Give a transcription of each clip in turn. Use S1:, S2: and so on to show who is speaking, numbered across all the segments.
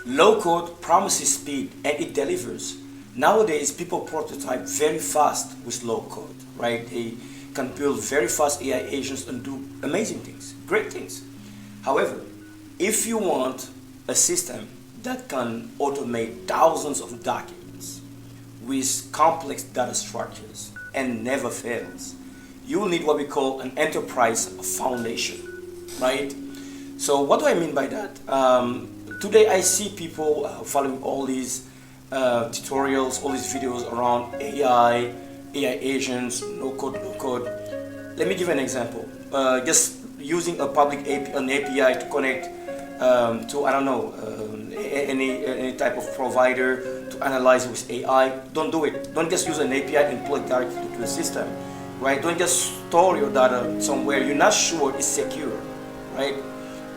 S1: Low code promises speed and it delivers. Nowadays, people prototype very fast with low code, right? They can build very fast AI agents and do amazing things, great things. However, if you want a system that can automate thousands of documents with complex data structures and never fails, you will need what we call an enterprise foundation, right? So what do I mean by that? Today I see people following all these tutorials, all these videos around AI agents, no code, low code. Let me give an example. Just using a public an API to connect to, I don't know, any type of provider to analyze it with AI. Don't do it. Don't just use an API and plug directly to the system, right? Don't just store your data somewhere you're not sure it's secure, right?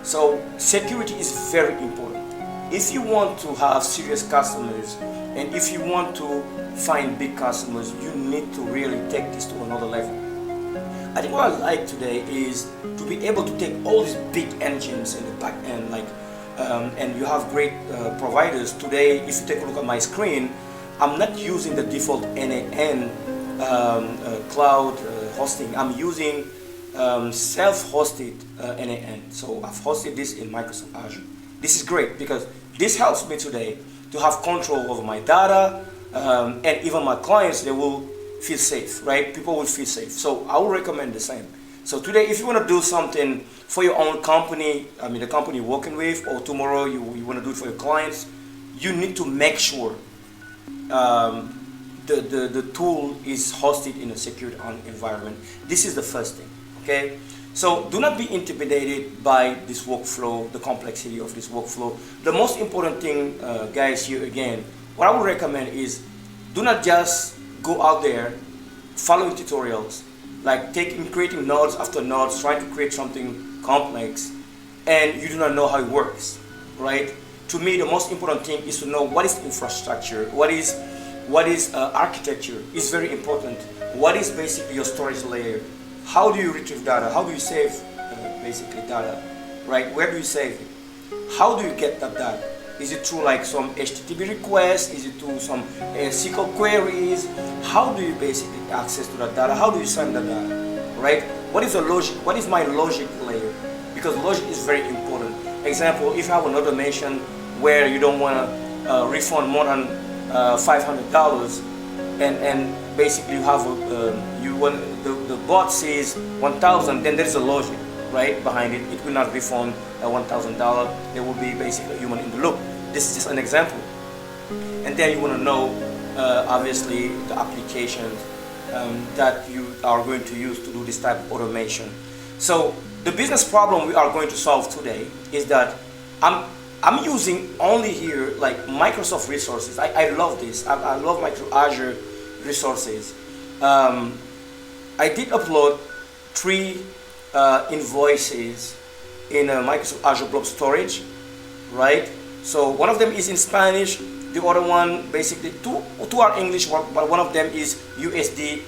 S1: So security is very important. If you want to have serious customers and if you want to find big customers, you need to really take this to another level. I think what I like today is to be able to take all these big engines in the back end, like, and you have great providers. Today, if you take a look at my screen, I'm not using the default n8n cloud hosting. I'm using self-hosted n8n. So I've hosted this in Microsoft Azure. This is great because this helps me today to have control over my data, and even my clients, they will feel safe, right? People will feel safe. So I would recommend the same. So today, if you want to do something for your own company, I mean the company you're working with, or tomorrow you want to do it for your clients, you need to make sure the tool is hosted in a secured environment. This is the first thing, okay? So do not be intimidated by this workflow, the complexity of this workflow. The most important thing, guys, here again, what I would recommend is do not just go out there following tutorials, like creating nodes after nodes, trying to create something complex, and you do not know how it works, right? To me, the most important thing is to know what is infrastructure, what is architecture is very important. What is basically your storage layer? How do you retrieve data? How do you save basically data, right? Where do you save it? How do you get that data? Is it through like some HTTP requests? Is it through some SQL queries? How do you basically access to that data? How do you send the data, right? What is the logic? What is my logic layer? Because logic is very important. Example, if you have an automation where you don't want to refund more than $500, and basically you have the bot says 1,000, then there is a logic, right, behind it. It will not refund $1,000. There will be basically a human in the loop. This is just an example. And then you want to know, obviously, the applications that you are going to use to do this type of automation. So the business problem we are going to solve today is that I'm using only here like Microsoft resources. I love this. I love Microsoft Azure resources. I did upload 3 invoices in Microsoft Azure Blob Storage, right? So one of them is in Spanish, the other one basically two are English, but one of them is USD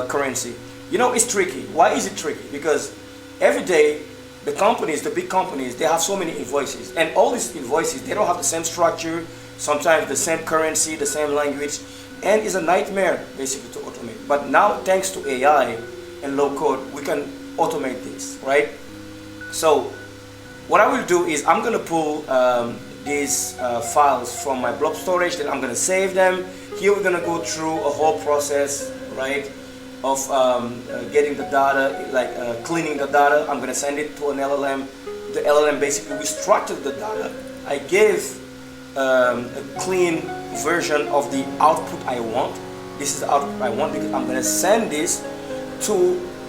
S1: currency. You know, it's tricky. Why is it tricky? Because every day the companies, the big companies, they have so many invoices, and all these invoices, they don't have the same structure, sometimes the same currency, the same language, and it's a nightmare basically to automate. But now, thanks to AI and low code, we can automate this, right? So what I will do is I'm going to pull these files from my blob storage, then I'm going to save them. Here we're going to go through a whole process, right, of getting the data, like cleaning the data. I'm going to send it to an LLM. The LLM basically restructured the data. I gave a clean version of the output I want. This is the output I want because I'm going to send this to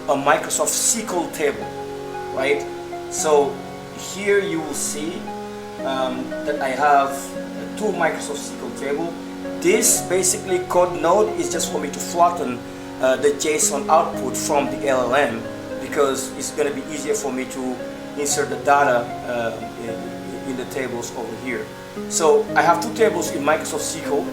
S1: a Microsoft SQL table, right? So here you will see that I have 2 Microsoft SQL table. This basically code node is just for me to flatten the JSON output from the LLM, because it's going to be easier for me to insert the data in the tables over here. So I have 2 tables in Microsoft SQL.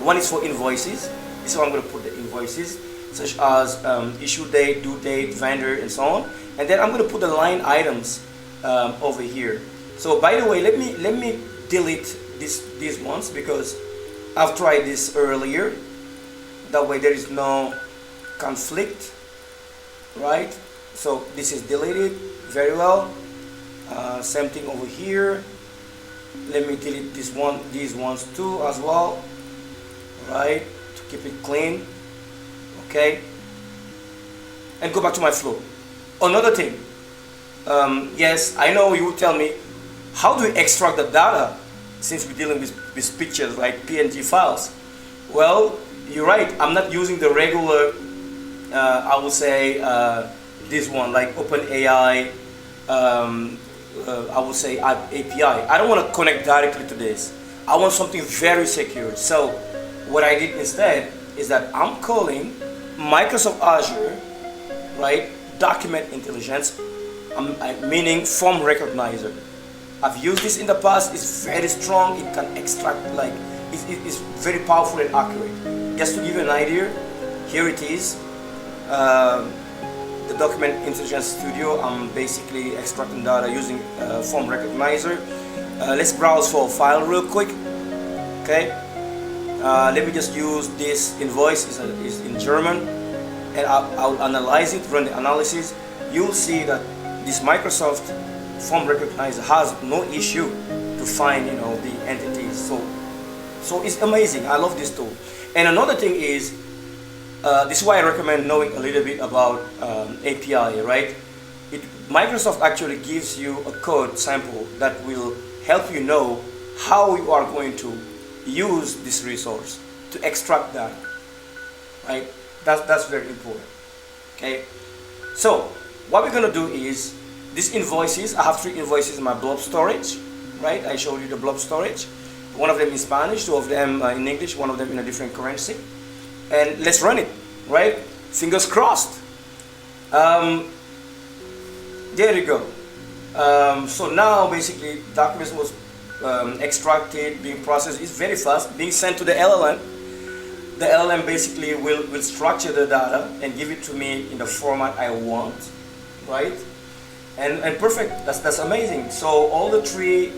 S1: One is for invoices. This is where I'm going to put the invoices, such as issue date, due date, vendor, and so on. And then I'm going to put the line items over here. So by the way, let me delete these ones because I've tried this earlier. That way there is no conflict, right? So this is deleted very well. Same thing over here. Let me delete these ones too as well, right? To keep it clean. Okay. And go back to my flow. Another thing. Yes, I know you will tell me, how do we extract the data since we're dealing with pictures like PNG files? Well, you're right. I'm not using the regular, I would say, this one, like OpenAI, I would say API. I don't want to connect directly to this. I want something very secure. So what I did instead is that I'm calling Microsoft Azure, right, Document Intelligence, meaning form recognizer. I've used this in the past. It's very strong. It can extract, like, it's very powerful and accurate. Just to give you an idea, here it is. The Document Intelligence Studio. I'm basically extracting data using form recognizer. Let's browse for a file real quick. Okay. Let me just use this invoice. Is in German, and I'll analyze it. Run the analysis. You'll see that this Microsoft form recognizer has no issue to find, the entities. So it's amazing. I love this tool. And another thing is, this is why I recommend knowing a little bit about API, right? Microsoft actually gives you a code sample that will help you know how you are going to use this resource to extract data, right? That's very important. Okay. So what we're gonna do is these invoices. I have 3 invoices in my blob storage, right? I showed you the blob storage. One of them in Spanish, 2 of them in English, 1 of them in a different currency. And let's run it, right? Fingers crossed. There you go. So now basically documents was extracted, being processed. It's very fast, being sent to the LLM. The LLM basically will structure the data and give it to me in the format I want, right? And perfect. That's amazing. So all the 3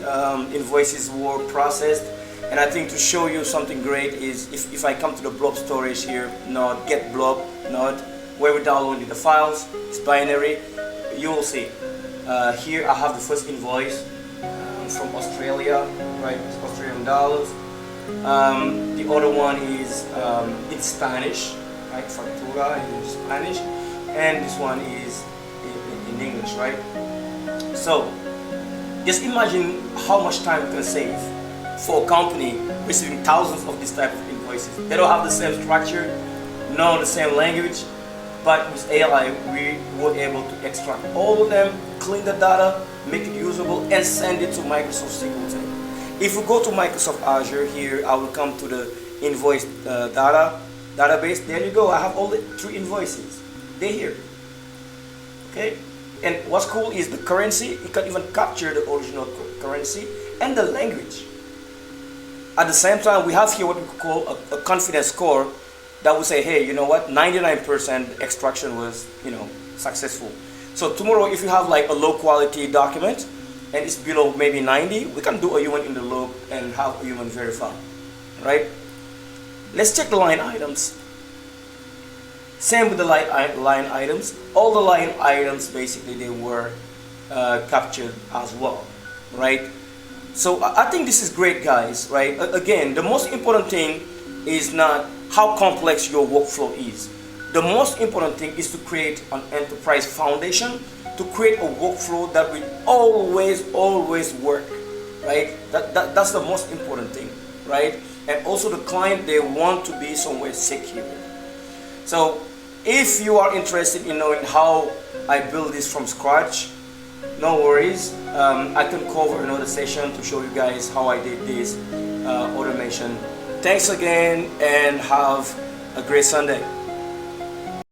S1: invoices were processed. And I think to show you something great is if I come to the blob storage here, node get blob node, where we downloaded the files, it's binary. You will see. Here I have the first invoice from Australia, right? It's Australian dollars. The other one is in Spanish, right? Factura in Spanish, and this one is in English, right? So just imagine how much time you can save for a company receiving thousands of this type of invoices. They don't have the same structure, nor the same language, but with AI we were able to extract all of them, clean the data, make it usable, and send it to Microsoft SQL Server. If we go to Microsoft Azure here, I will come to the invoice database. There you go. I have all the 3 invoices. They're here. Okay. And what's cool is the currency. You can even capture the original currency and the language. At the same time, we have here what we call a confidence score that will say, hey, you know what, 99% extraction was, successful. So tomorrow, if you have like a low quality document and it's below maybe 90, we can do a human in the loop and have a human verify, right? Let's check the line items. Same with the line items. All the line items, basically, they were captured as well, right? So I think this is great, guys, right? Again, the most important thing is not how complex your workflow is. The most important thing is to create an enterprise foundation, to create a workflow that will always work, right? That's the most important thing, right? And also the client, they want to be somewhere secure. So if you are interested in knowing how I build this from scratch, no worries. I can cover another session to show you guys how I did this automation. Thanks again and have a great Sunday.